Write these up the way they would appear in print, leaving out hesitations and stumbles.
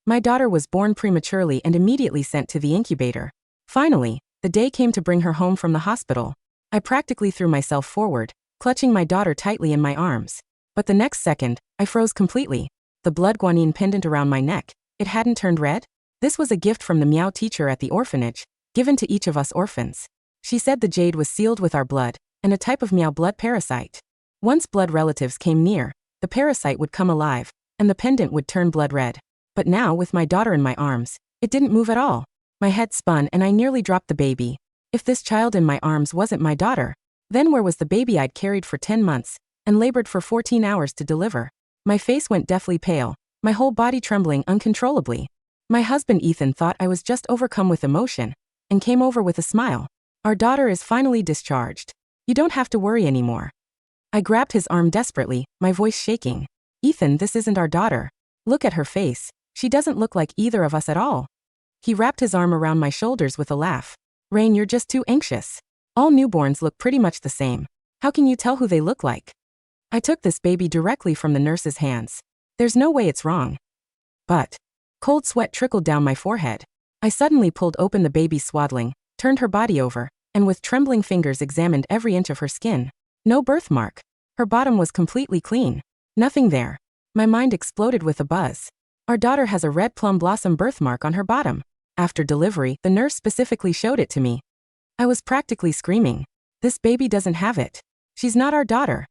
My daughter was born prematurely and immediately sent to the incubator. Finally, the day came to bring her home from the hospital. I practically threw myself forward, clutching my daughter tightly in my arms. But the next second, I froze completely. The Blood Guanyin pendant around my neck, it hadn't turned red? This was a gift from the Miao teacher at the orphanage, given to each of us orphans. She said the jade was sealed with our blood, and a type of Miao blood parasite. Once blood relatives came near, the parasite would come alive, and the pendant would turn blood red. But now, with my daughter in my arms, it didn't move at all. My head spun and I nearly dropped the baby. If this child in my arms wasn't my daughter, then where was the baby I'd carried for 10 months and labored for 14 hours to deliver? My face went deathly pale, my whole body trembling uncontrollably. My husband Ethan thought I was just overcome with emotion and came over with a smile. Our daughter is finally discharged. You don't have to worry anymore. I grabbed his arm desperately, my voice shaking. Ethan, this isn't our daughter. Look at her face. She doesn't look like either of us at all. He wrapped his arm around my shoulders with a laugh. Rain, you're just too anxious. All newborns look pretty much the same. How can you tell who they look like? I took this baby directly from the nurse's hands. There's no way it's wrong. But cold sweat trickled down my forehead. I suddenly pulled open the baby's swaddling, turned her body over, and with trembling fingers examined every inch of her skin. No birthmark. Her bottom was completely clean. Nothing there. My mind exploded with a buzz. Our daughter has a red plum blossom birthmark on her bottom. After delivery, the nurse specifically showed it to me. I was practically screaming. This baby doesn't have it. She's not our daughter.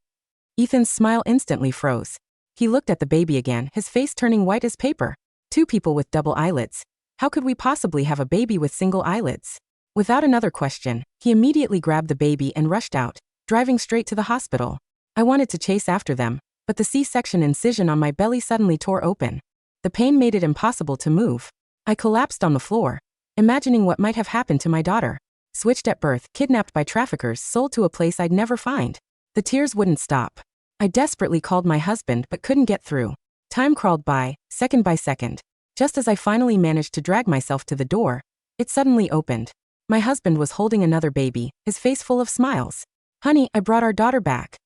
Ethan's smile instantly froze. He looked at the baby again, his face turning white as paper. Two people with double eyelids. How could we possibly have a baby with single eyelids? Without another question, he immediately grabbed the baby and rushed out, driving straight to the hospital. I wanted to chase after them, but the C-section incision on my belly suddenly tore open. The pain made it impossible to move. I collapsed on the floor, imagining what might have happened to my daughter. Switched at birth, kidnapped by traffickers, sold to a place I'd never find. The tears wouldn't stop. I desperately called my husband but couldn't get through. Time crawled by second. Just as I finally managed to drag myself to the door, it suddenly opened. My husband was holding another baby, his face full of smiles. Honey, I brought our daughter back.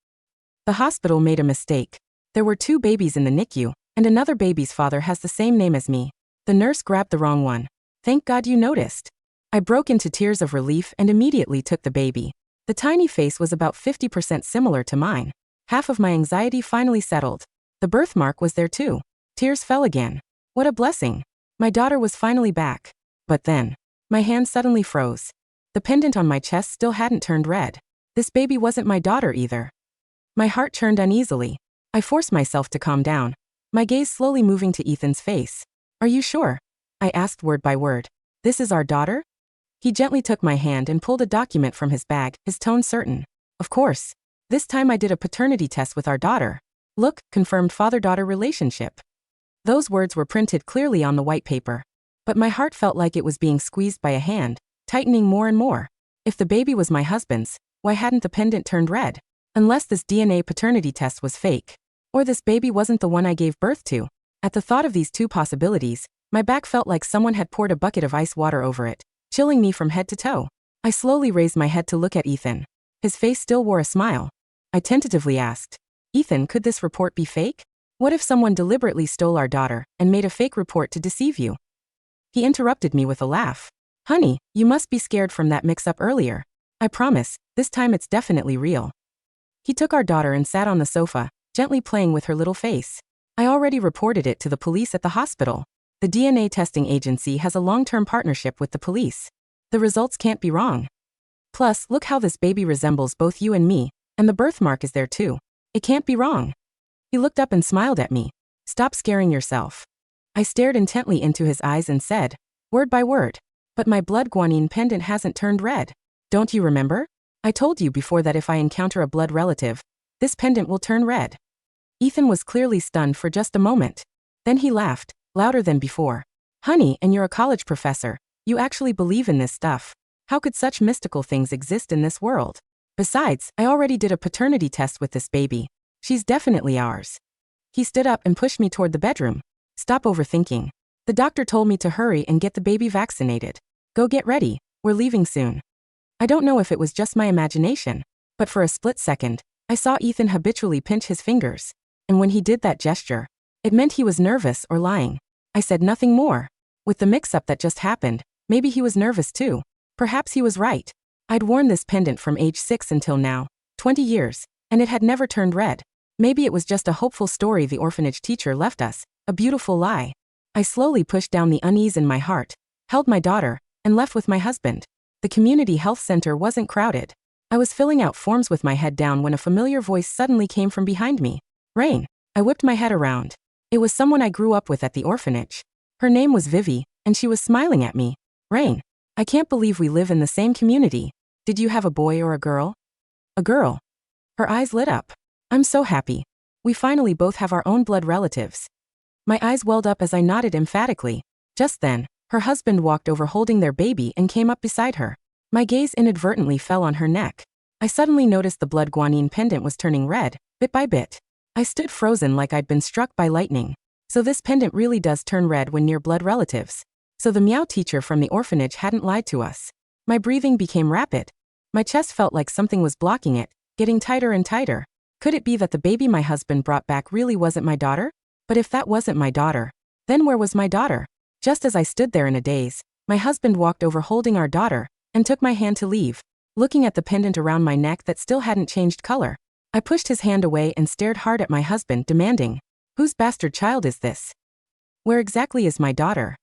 The hospital made a mistake. There were 2 babies in the NICU, and another baby's father has the same name as me. The nurse grabbed the wrong one. Thank God you noticed. I broke into tears of relief and immediately took the baby. The tiny face was about 50% similar to mine. Half of my anxiety finally settled. The birthmark was there too. Tears fell again. What a blessing. My daughter was finally back. But then, my hand suddenly froze. The pendant on my chest still hadn't turned red. This baby wasn't my daughter either. My heart churned uneasily. I forced myself to calm down, my gaze slowly moving to Ethan's face. Are you sure? I asked word by word. This is our daughter? He gently took my hand and pulled a document from his bag, his tone certain. Of course. This time I did a paternity test with our daughter. Look, confirmed father-daughter relationship. Those words were printed clearly on the white paper. But my heart felt like it was being squeezed by a hand, tightening more and more. If the baby was my husband's, why hadn't the pendant turned red? Unless this DNA paternity test was fake. Or this baby wasn't the one I gave birth to. At the thought of these 2 possibilities, my back felt like someone had poured a bucket of ice water over it, chilling me from head to toe. I slowly raised my head to look at Ethan. His face still wore a smile. I tentatively asked, Ethan, could this report be fake? What if someone deliberately stole our daughter and made a fake report to deceive you? He interrupted me with a laugh. Honey, you must be scared from that mix-up earlier. I promise, this time it's definitely real. He took our daughter and sat on the sofa, gently playing with her little face. I already reported it to the police at the hospital. The DNA testing agency has a long-term partnership with the police. The results can't be wrong. Plus, look how this baby resembles both you and me, and the birthmark is there too. It can't be wrong. He looked up and smiled at me. Stop scaring yourself. I stared intently into his eyes and said, word by word, but my Blood Guanyin pendant hasn't turned red. Don't you remember? I told you before that if I encounter a blood relative, this pendant will turn red. Ethan was clearly stunned for just a moment. Then he laughed, louder than before. Honey, and you're a college professor. You actually believe in this stuff. How could such mystical things exist in this world? Besides, I already did a paternity test with this baby. She's definitely ours. He stood up and pushed me toward the bedroom. Stop overthinking. The doctor told me to hurry and get the baby vaccinated. Go get ready, we're leaving soon. I don't know if it was just my imagination, but for a split second, I saw Ethan habitually pinch his fingers. And when he did that gesture, it meant he was nervous or lying. I said nothing more. With the mix-up that just happened, maybe he was nervous too. Perhaps he was right. I'd worn this pendant from age 6 until now, 20 years, and it had never turned red. Maybe it was just a hopeful story the orphanage teacher left us, a beautiful lie. I slowly pushed down the unease in my heart, held my daughter, and left with my husband. The community health center wasn't crowded. I was filling out forms with my head down when a familiar voice suddenly came from behind me. Rain. I whipped my head around. It was someone I grew up with at the orphanage. Her name was Vivi, and she was smiling at me. Rain. I can't believe we live in the same community. Did you have a boy or a girl? A girl. Her eyes lit up. I'm so happy. We finally both have our own blood relatives. My eyes welled up as I nodded emphatically. Just then, her husband walked over holding their baby and came up beside her. My gaze inadvertently fell on her neck. I suddenly noticed the Blood Guanyin pendant was turning red, bit by bit. I stood frozen like I'd been struck by lightning. So this pendant really does turn red when near blood relatives. So the Miao teacher from the orphanage hadn't lied to us. My breathing became rapid. My chest felt like something was blocking it, getting tighter and tighter. Could it be that the baby my husband brought back really wasn't my daughter? But if that wasn't my daughter, then where was my daughter? Just as I stood there in a daze, my husband walked over holding our daughter, and took my hand to leave. Looking at the pendant around my neck that still hadn't changed color, I pushed his hand away and stared hard at my husband, demanding, "Whose bastard child is this? Where exactly is my daughter?"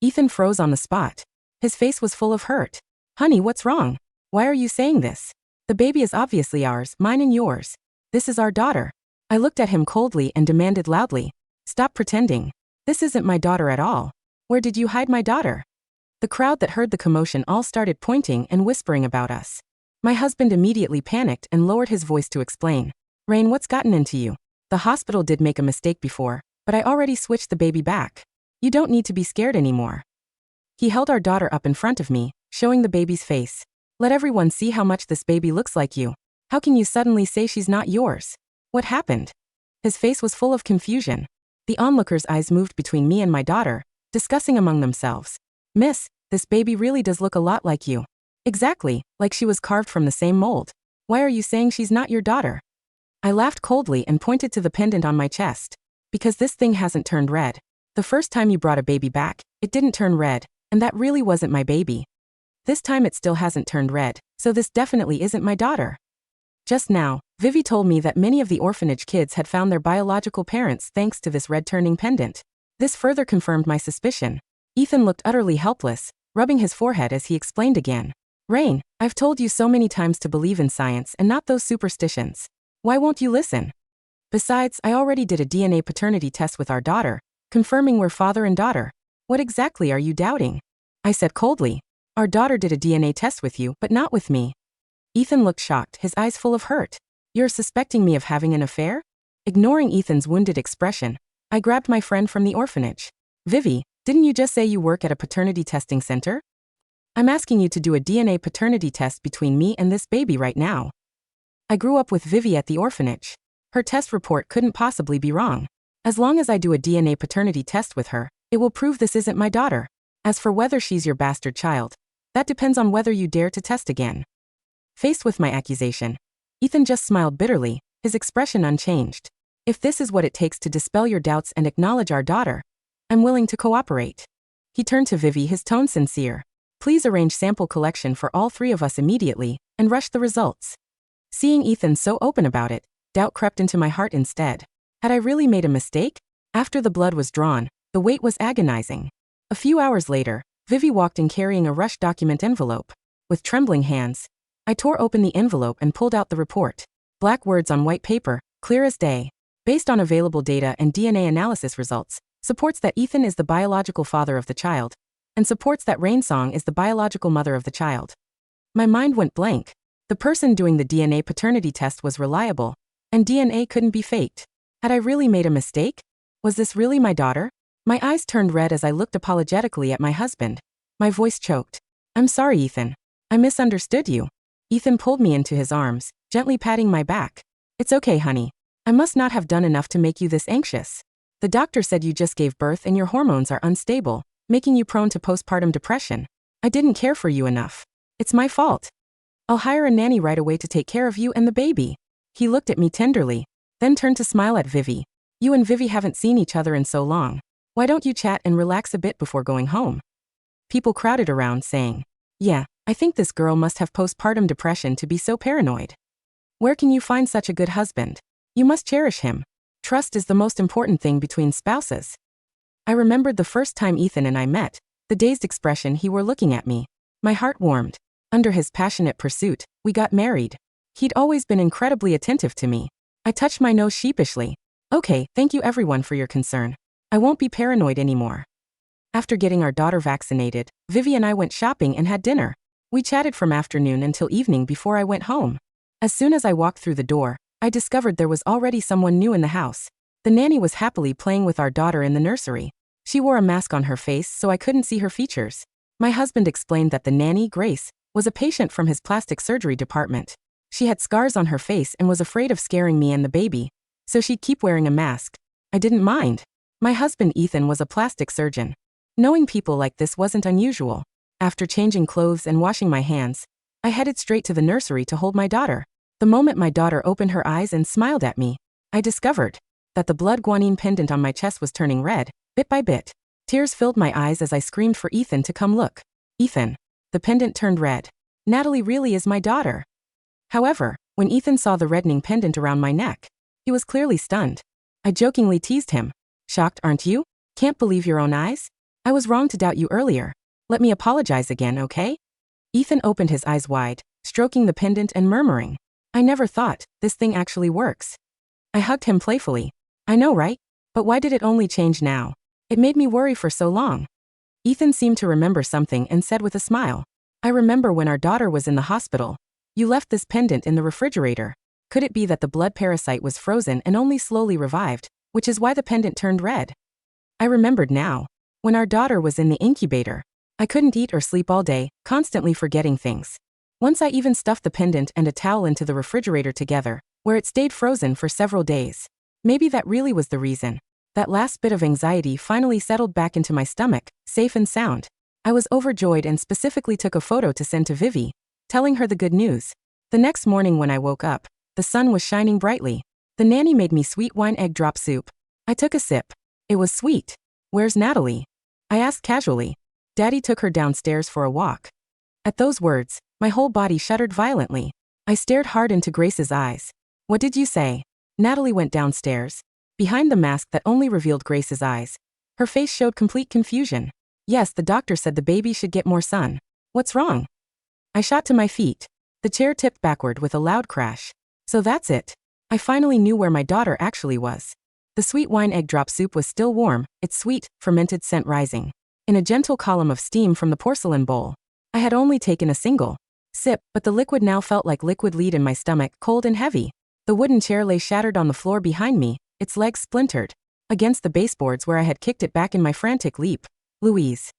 Ethan froze on the spot. His face was full of hurt. "Honey, what's wrong? Why are you saying this? The baby is obviously ours, mine and yours. This is our daughter." I looked at him coldly and demanded loudly, "Stop pretending. This isn't my daughter at all. Where did you hide my daughter?" The crowd that heard the commotion all started pointing and whispering about us. My husband immediately panicked and lowered his voice to explain. "Rain, what's gotten into you? The hospital did make a mistake before, but I already switched the baby back. You don't need to be scared anymore." He held our daughter up in front of me, showing the baby's face. "Let everyone see how much this baby looks like you. How can you suddenly say she's not yours? What happened?" His face was full of confusion. The onlookers' eyes moved between me and my daughter, discussing among themselves. "Miss, this baby really does look a lot like you. Exactly, like she was carved from the same mold. Why are you saying she's not your daughter?" I laughed coldly and pointed to the pendant on my chest. "Because this thing hasn't turned red. The first time you brought a baby back, it didn't turn red, and that really wasn't my baby. This time it still hasn't turned red, so this definitely isn't my daughter." Just now, Vivi told me that many of the orphanage kids had found their biological parents thanks to this red-turning pendant. This further confirmed my suspicion. Ethan looked utterly helpless, rubbing his forehead as he explained again. "Rain, I've told you so many times to believe in science and not those superstitions. Why won't you listen? Besides, I already did a DNA paternity test with our daughter, confirming we're father and daughter. What exactly are you doubting?" I said coldly. "Our daughter did a DNA test with you, but not with me." Ethan looked shocked, his eyes full of hurt. "You're suspecting me of having an affair?" Ignoring Ethan's wounded expression, I grabbed my friend from the orphanage. "Vivi, didn't you just say you work at a paternity testing center? I'm asking you to do a DNA paternity test between me and this baby right now." I grew up with Vivi at the orphanage. Her test report couldn't possibly be wrong. As long as I do a DNA paternity test with her, it will prove this isn't my daughter. As for whether she's your bastard child, that depends on whether you dare to test again. Faced with my accusation, Ethan just smiled bitterly, his expression unchanged. "If this is what it takes to dispel your doubts and acknowledge our daughter, I'm willing to cooperate." He turned to Vivi, his tone sincere. "Please arrange sample collection for all three of us immediately, and rush the results." Seeing Ethan so open about it, doubt crept into my heart instead. Had I really made a mistake? After the blood was drawn, the wait was agonizing. A few hours later, Vivi walked in carrying a rushed document envelope. With trembling hands, I tore open the envelope and pulled out the report. Black words on white paper, clear as day. Based on available data and DNA analysis results, supports that Ethan is the biological father of the child, and supports that Rainsong is the biological mother of the child. My mind went blank. The person doing the DNA paternity test was reliable, and DNA couldn't be faked. Had I really made a mistake? Was this really my daughter? My eyes turned red as I looked apologetically at my husband. My voice choked. "I'm sorry, Ethan. I misunderstood you." Ethan pulled me into his arms, gently patting my back. "It's okay, honey. I must not have done enough to make you this anxious. The doctor said you just gave birth and your hormones are unstable, making you prone to postpartum depression. I didn't care for you enough. It's my fault. I'll hire a nanny right away to take care of you and the baby." He looked at me tenderly, then turned to smile at Vivi. "You and Vivi haven't seen each other in so long. Why don't you chat and relax a bit before going home? People crowded around saying, yeah, I think this girl must have postpartum depression to be so paranoid. Where can you find such a good husband? You must cherish him. Trust is the most important thing between spouses. I remembered the first time Ethan and I met, the dazed expression he wore looking at me. My heart warmed. Under his passionate pursuit, we got married. He'd always been incredibly attentive to me. I touched my nose sheepishly. Okay, thank you everyone for your concern. I won't be paranoid anymore. After getting our daughter vaccinated, Vivi and I went shopping and had dinner. We chatted from afternoon until evening before I went home. As soon as I walked through the door, I discovered there was already someone new in the house. The nanny was happily playing with our daughter in the nursery. She wore a mask on her face so I couldn't see her features. My husband explained that the nanny, Grace, was a patient from his plastic surgery department. She had scars on her face and was afraid of scaring me and the baby, so she'd keep wearing a mask. I didn't mind. My husband Ethan was a plastic surgeon. Knowing people like this wasn't unusual. After changing clothes and washing my hands, I headed straight to the nursery to hold my daughter. The moment my daughter opened her eyes and smiled at me, I discovered that the Blood Guanyin pendant on my chest was turning red, bit by bit. Tears filled my eyes as I screamed for Ethan to come look. Ethan. The pendant turned red. Natalie really is my daughter. However, when Ethan saw the reddening pendant around my neck, he was clearly stunned. I jokingly teased him. Shocked, aren't you? Can't believe your own eyes? I was wrong to doubt you earlier. Let me apologize again, okay? Ethan opened his eyes wide, stroking the pendant and murmuring, I never thought this thing actually works. I hugged him playfully. I know, right? But why did it only change now? It made me worry for so long. Ethan seemed to remember something and said with a smile, I remember when our daughter was in the hospital. You left this pendant in the refrigerator. Could it be that the blood parasite was frozen and only slowly revived, which is why the pendant turned red? I remembered now. When our daughter was in the incubator, I couldn't eat or sleep all day, constantly forgetting things. Once I even stuffed the pendant and a towel into the refrigerator together, where it stayed frozen for several days. Maybe that really was the reason. That last bit of anxiety finally settled back into my stomach, safe and sound. I was overjoyed and specifically took a photo to send to Vivi, telling her the good news. The next morning when I woke up, the sun was shining brightly. The nanny made me sweet wine egg drop soup. I took a sip. It was sweet. Where's Natalie? I asked casually. Daddy took her downstairs for a walk. At those words, my whole body shuddered violently. I stared hard into Grace's eyes. What did you say? Natalie went downstairs. Behind the mask that only revealed Grace's eyes, her face showed complete confusion. Yes, the doctor said the baby should get more sun. What's wrong? I shot to my feet. The chair tipped backward with a loud crash. So that's it. I finally knew where my daughter actually was. The sweet wine egg drop soup was still warm, its sweet, fermented scent rising in a gentle column of steam from the porcelain bowl. I had only taken a single sip, but the liquid now felt like liquid lead in my stomach, cold and heavy. The wooden chair lay shattered on the floor behind me, its legs splintered against the baseboards where I had kicked it back in my frantic leap. Louise.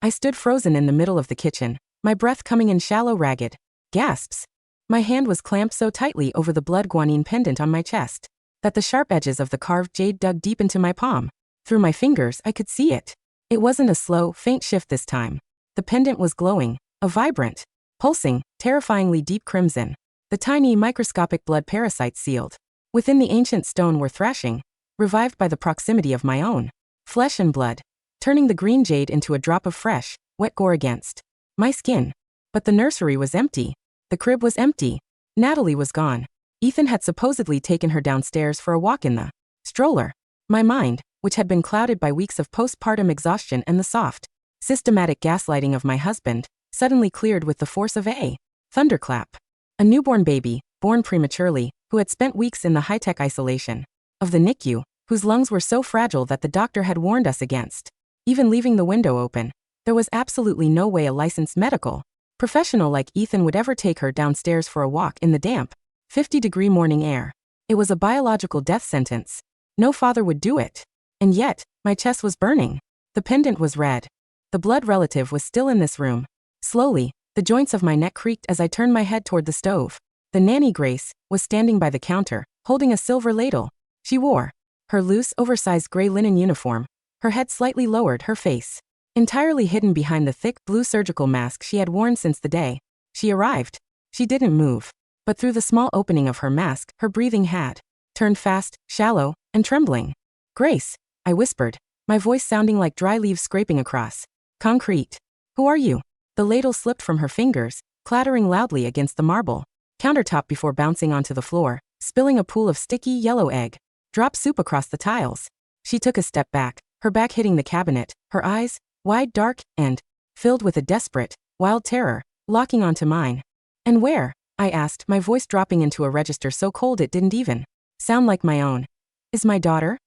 I stood frozen in the middle of the kitchen, my breath coming in shallow, ragged gasps. My hand was clamped so tightly over the Blood Guanyin pendant on my chest that the sharp edges of the carved jade dug deep into my palm. Through my fingers, I could see it. It wasn't a slow, faint shift this time. The pendant was glowing, a vibrant, pulsing, terrifyingly deep crimson. The tiny, microscopic blood parasites sealed within the ancient stone were thrashing, revived by the proximity of my own flesh and blood, turning the green jade into a drop of fresh, wet gore against my skin. But the nursery was empty. The crib was empty. Natalie was gone. Ethan had supposedly taken her downstairs for a walk in the stroller. My mind, which had been clouded by weeks of postpartum exhaustion and the soft, systematic gaslighting of my husband, suddenly cleared with the force of a thunderclap. A newborn baby, born prematurely, who had spent weeks in the high-tech isolation of the NICU, whose lungs were so fragile that the doctor had warned us against even leaving the window open. There was absolutely no way a licensed medical professional like Ethan would ever take her downstairs for a walk in the damp, 50-degree morning air. It was a biological death sentence. No father would do it. And yet, my chest was burning. The pendant was red. The blood relative was still in this room. Slowly, the joints of my neck creaked as I turned my head toward the stove. The nanny, Grace, was standing by the counter, holding a silver ladle. She wore her loose, oversized gray linen uniform, her head slightly lowered, her face entirely hidden behind the thick, blue surgical mask she had worn since the day she arrived. She didn't move. But through the small opening of her mask, her breathing had turned fast, shallow, and trembling. Grace, I whispered, my voice sounding like dry leaves scraping across concrete. Who are you? The ladle slipped from her fingers, clattering loudly against the marble countertop before bouncing onto the floor, spilling a pool of sticky yellow egg drop soup across the tiles. She took a step back, her back hitting the cabinet, her eyes, wide, dark, and filled with a desperate, wild terror, locking onto mine. And where? I asked, my voice dropping into a register so cold it didn't even sound like my own. Is my daughter?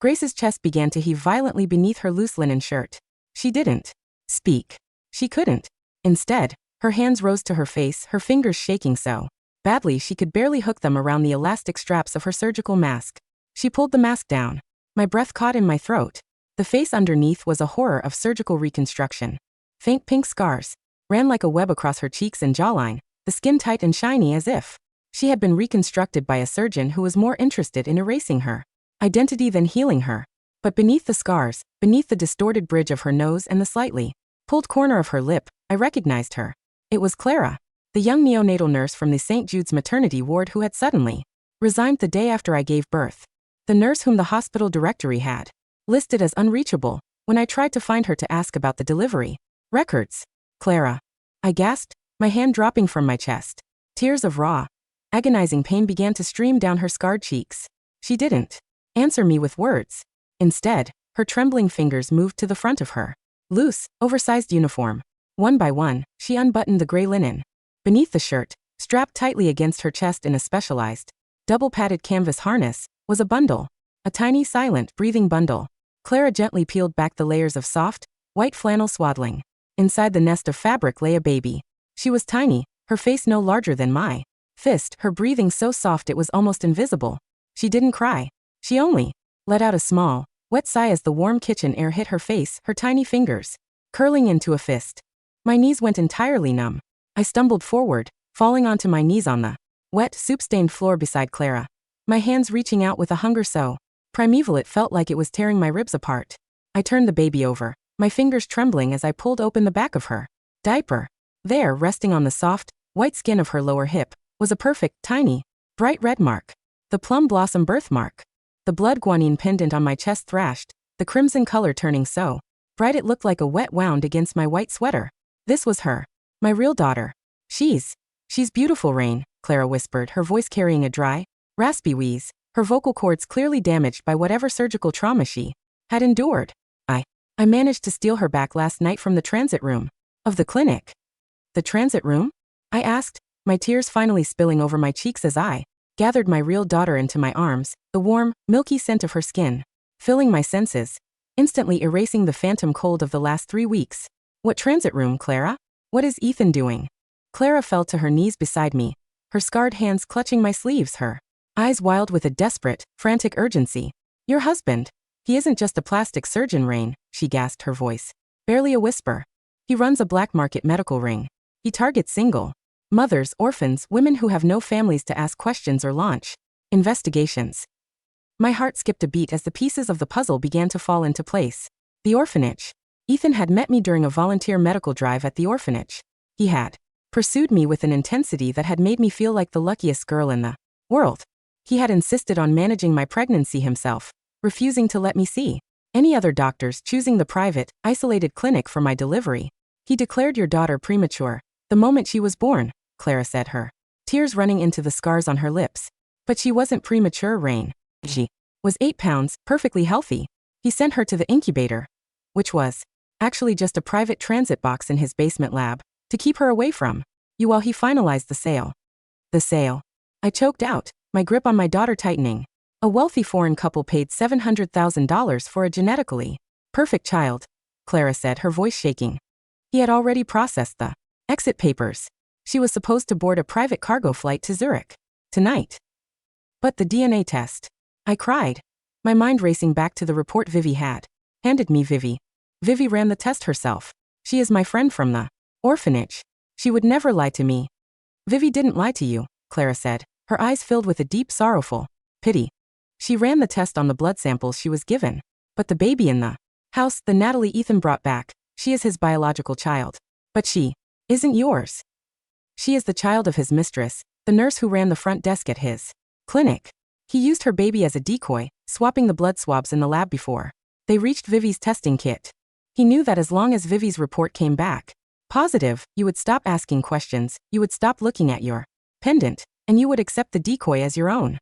Grace's chest began to heave violently beneath her loose linen shirt. She didn't speak. She couldn't. Instead, her hands rose to her face, her fingers shaking so badly she could barely hook them around the elastic straps of her surgical mask. She pulled the mask down. My breath caught in my throat. The face underneath was a horror of surgical reconstruction. Faint pink scars ran like a web across her cheeks and jawline, the skin tight and shiny as if she had been reconstructed by a surgeon who was more interested in erasing her identity than healing her. But beneath the scars, beneath the distorted bridge of her nose and the slightly pulled corner of her lip, I recognized her. It was Clara, the young neonatal nurse from the St. Jude's maternity ward who had suddenly resigned the day after I gave birth. The nurse whom the hospital directory had listed as unreachable when I tried to find her to ask about the delivery records. Clara, I gasped, my hand dropping from my chest. Tears of raw, agonizing pain began to stream down her scarred cheeks. She didn't answer me with words. Instead, her trembling fingers moved to the front of her loose, oversized uniform. One by one, she unbuttoned the gray linen. Beneath the shirt, strapped tightly against her chest in a specialized, double-padded canvas harness, was a bundle. A tiny, silent, breathing bundle. Clara gently peeled back the layers of soft, white flannel swaddling. Inside the nest of fabric lay a baby. She was tiny, her face no larger than my fist, her breathing so soft it was almost invisible. She didn't cry. She only let out a small, wet sigh as the warm kitchen air hit her face, her tiny fingers curling into a fist. My knees went entirely numb. I stumbled forward, falling onto my knees on the wet, soup-stained floor beside Clara. My hands reaching out with a hunger so primeval it felt like it was tearing my ribs apart. I turned the baby over, my fingers trembling as I pulled open the back of her diaper. There, resting on the soft, white skin of her lower hip, was a perfect, tiny, bright red mark. The plum blossom birthmark. The Blood Guanyin pendant on my chest thrashed, the crimson color turning so bright it looked like a wet wound against my white sweater. This was her. My real daughter. She's beautiful, Rain, Clara whispered, her voice carrying a dry, raspy wheeze, her vocal cords clearly damaged by whatever surgical trauma she had endured. I managed to steal her back last night from the transit room of the clinic. The transit room? I asked, my tears finally spilling over my cheeks as I gathered my real daughter into my arms, the warm, milky scent of her skin filling my senses, instantly erasing the phantom cold of the last 3 weeks. What transit room, Clara? What is Ethan doing? Clara fell to her knees beside me, her scarred hands clutching my sleeves, her eyes wild with a desperate, frantic urgency. Your husband. He isn't just a plastic surgeon, Rain, she gasped, her voice barely a whisper. He runs a black market medical ring. He targets single mothers, orphans, women who have no families to ask questions or launch investigations. My heart skipped a beat as the pieces of the puzzle began to fall into place. The orphanage. Ethan had met me during a volunteer medical drive at the orphanage. He had pursued me with an intensity that had made me feel like the luckiest girl in the world. He had insisted on managing my pregnancy himself, refusing to let me see any other doctors, choosing the private, isolated clinic for my delivery. He declared your daughter premature the moment she was born, Clara said, her tears running into the scars on her lips. But she wasn't premature, Rain. She was 8 pounds, perfectly healthy. He sent her to the incubator, which was actually just a private transit box in his basement lab, to keep her away from you while he finalized the sale. The sale. I choked out, my grip on my daughter tightening. A wealthy foreign couple paid $700,000 for a genetically perfect child, Clara said, her voice shaking. He had already processed the exit papers. She was supposed to board a private cargo flight to Zurich tonight. But the DNA test. I cried, my mind racing back to the report Vivi had handed me. Vivi ran the test herself. She is my friend from the orphanage. She would never lie to me. Vivi didn't lie to you, Clara said, her eyes filled with a deep, sorrowful pity. She ran the test on the blood samples she was given. But the baby in the house, the Natalie Ethan brought back, she is his biological child. But she isn't yours. She is the child of his mistress, the nurse who ran the front desk at his clinic. He used her baby as a decoy, swapping the blood swabs in the lab before They reached Vivi's testing kit. He knew that as long as Vivi's report came back positive, you would stop asking questions, you would stop looking at your pendant, and you would accept the decoy as your own.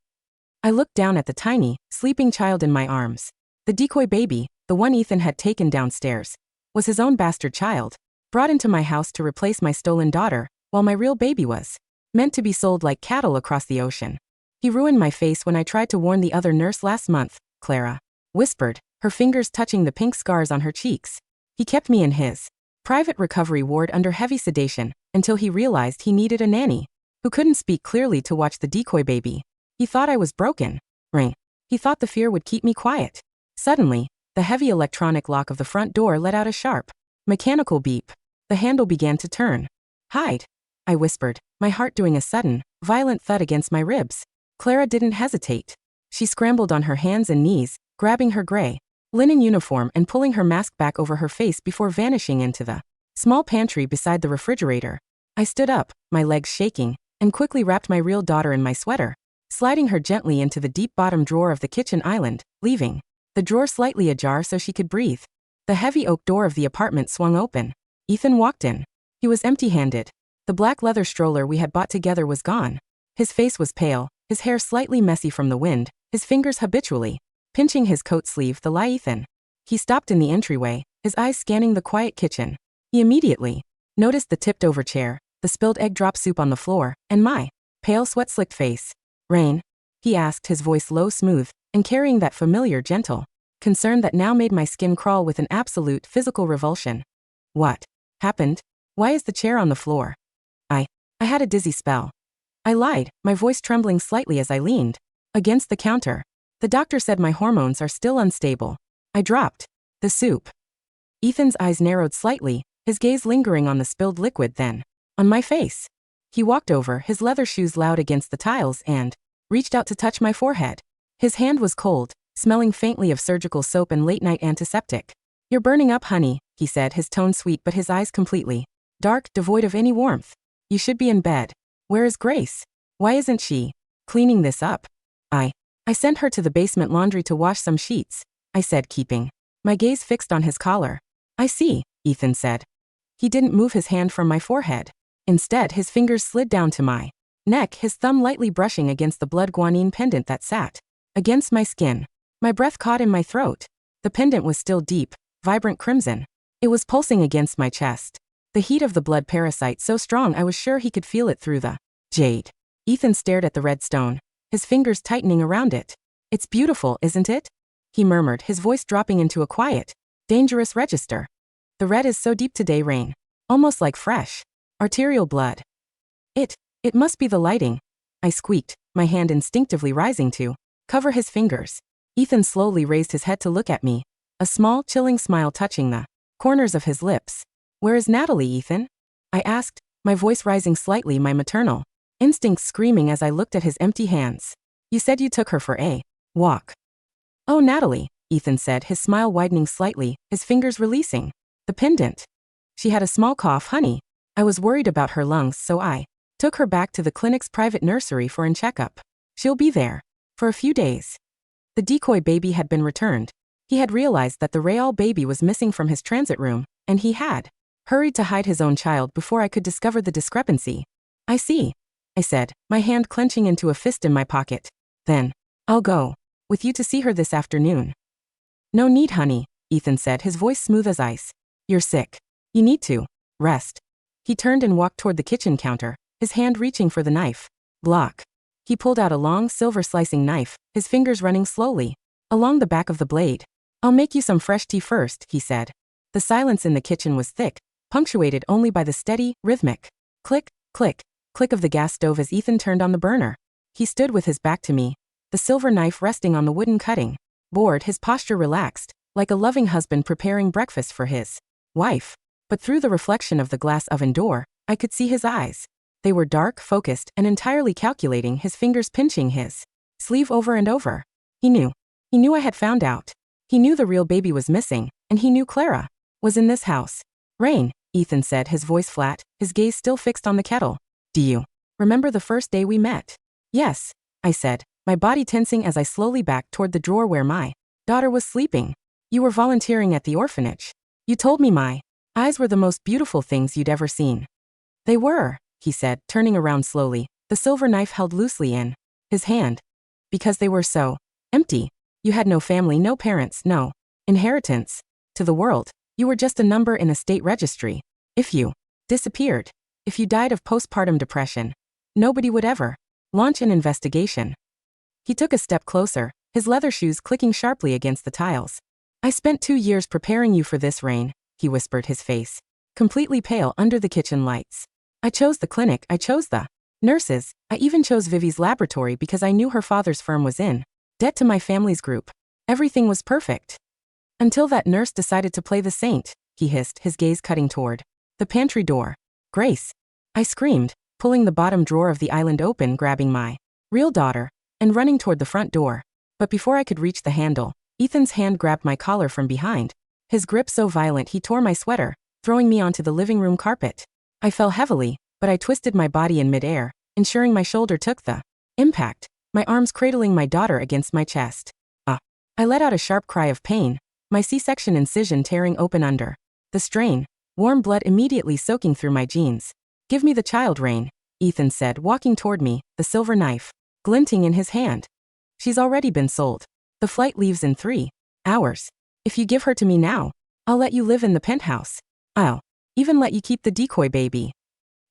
I looked down at the tiny, sleeping child in my arms. The decoy baby, the one Ethan had taken downstairs, was his own bastard child, brought into my house to replace my stolen daughter, while my real baby was meant to be sold like cattle across the ocean. He ruined my face when I tried to warn the other nurse last month, Clara whispered, her fingers touching the pink scars on her cheeks. He kept me in his private recovery ward under heavy sedation until he realized he needed a nanny who couldn't speak clearly to watch the decoy baby. He thought I was broken. Ring. He thought the fear would keep me quiet. Suddenly, the heavy electronic lock of the front door let out a sharp, mechanical beep. The handle began to turn. Hide, I whispered, my heart doing a sudden, violent thud against my ribs. Clara didn't hesitate. She scrambled on her hands and knees, grabbing her gray linen uniform and pulling her mask back over her face before vanishing into the small pantry beside the refrigerator. I stood up, my legs shaking, and quickly wrapped my real daughter in my sweater, sliding her gently into the deep bottom drawer of the kitchen island, leaving the drawer slightly ajar so she could breathe. The heavy oak door of the apartment swung open. Ethan walked in. He was empty-handed. The black leather stroller we had bought together was gone. His face was pale, his hair slightly messy from the wind, his fingers habitually pinching his coat sleeve. The lie Ethan. He stopped in the entryway, his eyes scanning the quiet kitchen. He immediately noticed the tipped-over chair, the spilled egg drop soup on the floor, and my pale sweat-slicked face. Rain? He asked, his voice low, smooth, and carrying that familiar, gentle concern that now made my skin crawl with an absolute physical revulsion. What happened? Why is the chair on the floor? I had a dizzy spell. I lied, my voice trembling slightly as I leaned against the counter. The doctor said my hormones are still unstable. I dropped the soup. Ethan's eyes narrowed slightly, his gaze lingering on the spilled liquid, then on my face. He walked over, his leather shoes loud against the tiles, and reached out to touch my forehead. His hand was cold, smelling faintly of surgical soap and late-night antiseptic. You're burning up, honey, he said, his tone sweet but his eyes completely dark, devoid of any warmth. You should be in bed. Where is Grace? Why isn't she cleaning this up? I sent her to the basement laundry to wash some sheets, I said, keeping my gaze fixed on his collar. I see, Ethan said. He didn't move his hand from my forehead. Instead, his fingers slid down to my neck, his thumb lightly brushing against the Blood Guanyin pendant that sat against my skin. My breath caught in my throat. The pendant was still deep, vibrant crimson. It was pulsing against my chest. The heat of the blood parasite so strong I was sure he could feel it through the jade. Ethan stared at the red stone, his fingers tightening around it. It's beautiful, isn't it? He murmured, his voice dropping into a quiet, dangerous register. The red is so deep today, Rain. Almost like fresh arterial blood. It must be the lighting, I squeaked, my hand instinctively rising to cover his fingers. Ethan slowly raised his head to look at me, a small, chilling smile touching the corners of his lips. Where is Natalie, Ethan? I asked, my voice rising slightly, my maternal instincts screaming as I looked at his empty hands. You said you took her for a walk. Oh, Natalie, Ethan said, his smile widening slightly, his fingers releasing the pendant. She had a small cough, honey. I was worried about her lungs, so I took her back to the clinic's private nursery for a checkup. She'll be there for a few days. The decoy baby had been returned. He had realized that the Real baby was missing from his transit room, and he had hurried to hide his own child before I could discover the discrepancy. I see, I said, my hand clenching into a fist in my pocket. Then, I'll go with you to see her this afternoon. No need, honey, Ethan said, his voice smooth as ice. You're sick. You need to rest. He turned and walked toward the kitchen counter, his hand reaching for the knife block. He pulled out a long, silver slicing knife, his fingers running slowly along the back of the blade. I'll make you some fresh tea first, he said. The silence in the kitchen was thick, punctuated only by the steady, rhythmic click, click, click of the gas stove as Ethan turned on the burner. He stood with his back to me, the silver knife resting on the wooden cutting board, his posture relaxed, like a loving husband preparing breakfast for his wife. But through the reflection of the glass oven door, I could see his eyes. They were dark, focused, and entirely calculating, his fingers pinching his sleeve over and over. He knew. He knew I had found out. He knew the real baby was missing, and he knew Clara was in this house. Rain, Ethan said, his voice flat, his gaze still fixed on the kettle. Do you remember the first day we met? Yes, I said, my body tensing as I slowly backed toward the drawer where my daughter was sleeping. You were volunteering at the orphanage. You told me my eyes were the most beautiful things you'd ever seen. They were, he said, turning around slowly, the silver knife held loosely in his hand. Because they were so empty. You had no family, no parents, no inheritance. To the world, you were just a number in a state registry. If you disappeared, if you died of postpartum depression, nobody would ever launch an investigation. He took a step closer, his leather shoes clicking sharply against the tiles. I spent 2 years preparing you for this, Rain, he whispered, his face completely pale under the kitchen lights. I chose the clinic, I chose the nurses, I even chose Vivi's laboratory because I knew her father's firm was in debt to my family's group. Everything was perfect. Until that nurse decided to play the saint, he hissed, his gaze cutting toward the pantry door. Grace, I screamed, pulling the bottom drawer of the island open, grabbing my real daughter, and running toward the front door. But before I could reach the handle, Ethan's hand grabbed my collar from behind. His grip so violent he tore my sweater, throwing me onto the living room carpet. I fell heavily, but I twisted my body in midair, ensuring my shoulder took the impact, my arms cradling my daughter against my chest. I let out a sharp cry of pain, my C-section incision tearing open under the strain, warm blood immediately soaking through my jeans. Give me the child, Rain, Ethan said, walking toward me, the silver knife glinting in his hand. She's already been sold. The flight leaves in 3 hours. If you give her to me now, I'll let you live in the penthouse. I'll even let you keep the decoy baby.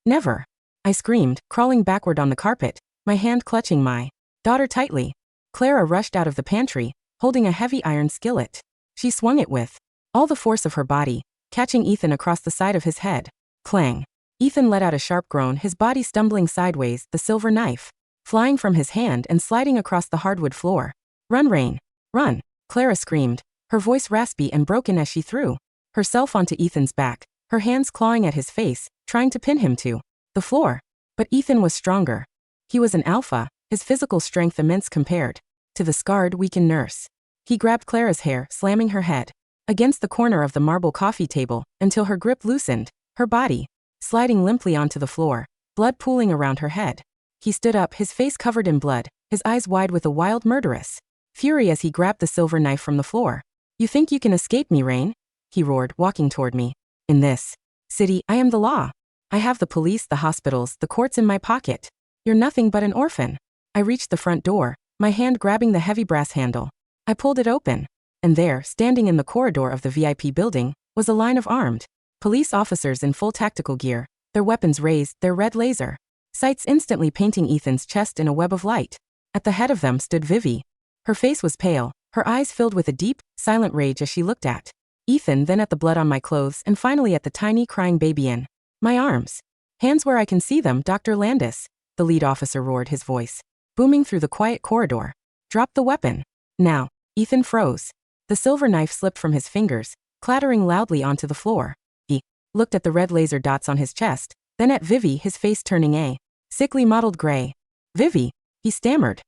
Never, I screamed, crawling backward on the carpet, my hand clutching my daughter tightly. Clara rushed out of the pantry, holding a heavy iron skillet. She swung it with all the force of her body, catching Ethan across the side of his head. Clang. Ethan let out a sharp groan, his body stumbling sideways, the silver knife flying from his hand and sliding across the hardwood floor. Run, Rain, run, Clara screamed, her voice raspy and broken as she threw herself onto Ethan's back, her hands clawing at his face, trying to pin him to the floor. But Ethan was stronger. He was an alpha, his physical strength immense compared to the scarred, weakened nurse. He grabbed Clara's hair, slamming her head against the corner of the marble coffee table until her grip loosened, her body sliding limply onto the floor, blood pooling around her head. He stood up, his face covered in blood, his eyes wide with a wild, murderous fury as he grabbed the silver knife from the floor. You think you can escape me, Rain? He roared, walking toward me. In this city, I am the law. I have the police, the hospitals, the courts in my pocket. You're nothing but an orphan. I reached the front door, my hand grabbing the heavy brass handle. I pulled it open. And there, standing in the corridor of the VIP building, was a line of armed police officers in full tactical gear, their weapons raised, their red laser sights instantly painting Ethan's chest in a web of light. At the head of them stood Vivi. Her face was pale, her eyes filled with a deep, silent rage as she looked at Ethan, then at the blood on my clothes, and finally at the tiny, crying baby in my arms. Hands where I can see them, Dr. Landis, the lead officer roared, his voice booming through the quiet corridor. Drop the weapon. Now. Ethan froze. The silver knife slipped from his fingers, clattering loudly onto the floor. He looked at the red laser dots on his chest, then at Vivi, his face turning a sickly mottled gray. Vivi, he stammered.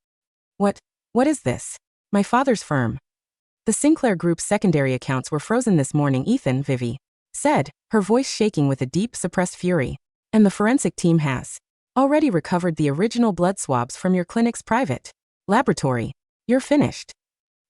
What is this? My father's firm. The Sinclair Group's secondary accounts were frozen this morning, Ethan, Vivi said, her voice shaking with a deep, suppressed fury. And the forensic team has already recovered the original blood swabs from your clinic's private laboratory. You're finished.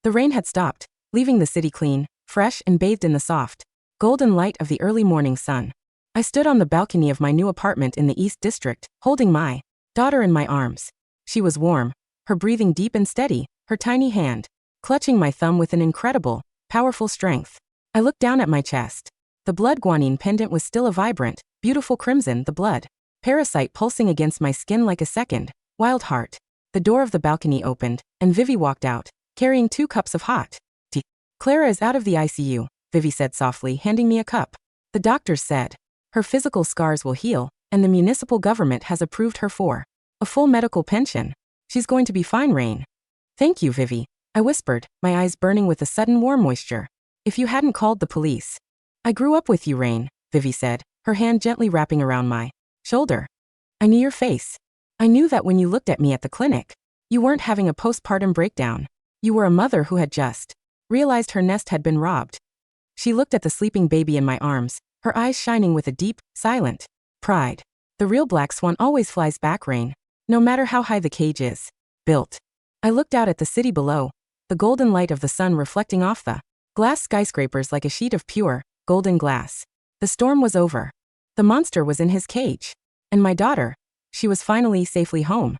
The rain had stopped, leaving the city clean, fresh, and bathed in the soft, golden light of the early morning sun. I stood on the balcony of my new apartment in the East District, holding my daughter in my arms. She was warm, her breathing deep and steady, her tiny hand clutching my thumb with an incredible, powerful strength. I looked down at my chest. The Blood Guanyin pendant was still a vibrant, beautiful crimson, the blood parasite pulsing against my skin like a second wild heart. The door of the balcony opened, and Vivi walked out, carrying 2 cups of hot tea. Clara is out of the ICU, Vivi said softly, handing me a cup. The doctors said her physical scars will heal, and the municipal government has approved her for a full medical pension. She's going to be fine, Rain. Thank you, Vivi, I whispered, my eyes burning with a sudden warm moisture. If you hadn't called the police. I grew up with you, Rain, Vivi said, her hand gently wrapping around my shoulder. I knew your face. I knew that when you looked at me at the clinic, you weren't having a postpartum breakdown. You were a mother who had just realized her nest had been robbed. She looked at the sleeping baby in my arms, her eyes shining with a deep, silent pride. The real black swan always flies back, Rain, no matter how high the cage is built. I looked out at the city below, the golden light of the sun reflecting off the Glass skyscrapers like a sheet of pure, golden glass. The storm was over. The monster was in his cage. And my daughter, she was finally safely home.